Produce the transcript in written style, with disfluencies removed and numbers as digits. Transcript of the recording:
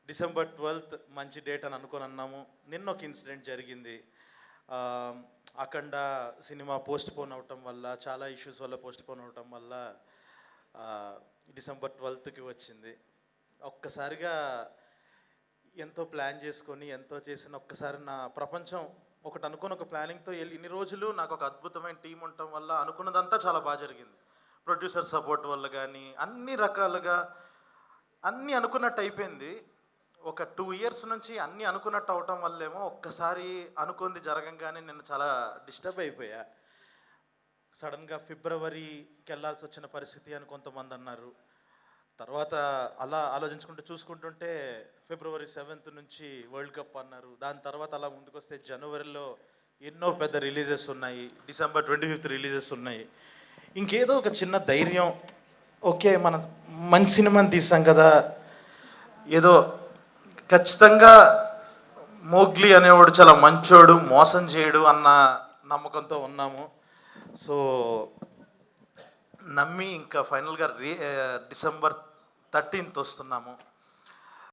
December 12th మంచి date అని అనుకొని అన్నాము. నిన్న ఒక ఇన్సిడెంట్ జరిగింది. అఖండ సినిమా పోస్ట్పోన్ అవటం వల్ల, చాలా ఇష్యూస్ వల్ల పోస్ట్పోన్ అవటం వల్ల డిసెంబర్ 12th వచ్చింది. ఒక్కసారిగా ఎంతో ప్లాన్ చేసుకొని ఎంతో చేసిన ఒక్కసారి నా ప్రపంచం ఒకటి అనుకుని ఒక ప్లానింగ్తో వెళ్ళి ఇన్ని రోజులు నాకు ఒక అద్భుతమైన టీం ఉండటం వల్ల అనుకున్నదంతా చాలా బాగా జరిగింది. ప్రొడ్యూసర్ సపోర్ట్ వల్ల కానీ అన్ని రకాలుగా అన్నీ అనుకున్నట్టు అయిపోయింది. ఒక 2 years నుంచి అన్నీ అనుకున్నట్టు అవటం వల్లేమో ఒక్కసారి అనుకుంది జరగంగానే నేను చాలా డిస్టర్బ్ అయిపోయా. సడన్గా ఫిబ్రవరికి వెళ్ళాల్సి వచ్చిన పరిస్థితి అని కొంతమంది అన్నారు. తర్వాత అలా ఆలోచించుకుంటూ చూసుకుంటుంటే February 7th నుంచి వరల్డ్ కప్ అన్నారు. దాని తర్వాత అలా ముందుకొస్తే జనవరిలో ఎన్నో పెద్ద రిలీజెస్ ఉన్నాయి, December 25th రిలీజెస్ ఉన్నాయి. ఇంకేదో ఒక చిన్న ధైర్యం, ఓకే మన మంచి సినిమాని తీసాం కదా, ఏదో ఖచ్చితంగా మోగ్లీ అనేవాడు చాలా మంచోడు, మోసం చేయడు అన్న నమ్మకంతో ఉన్నాము. సో నమ్మి ఇంకా ఫైనల్గా December 13th వస్తున్నాము.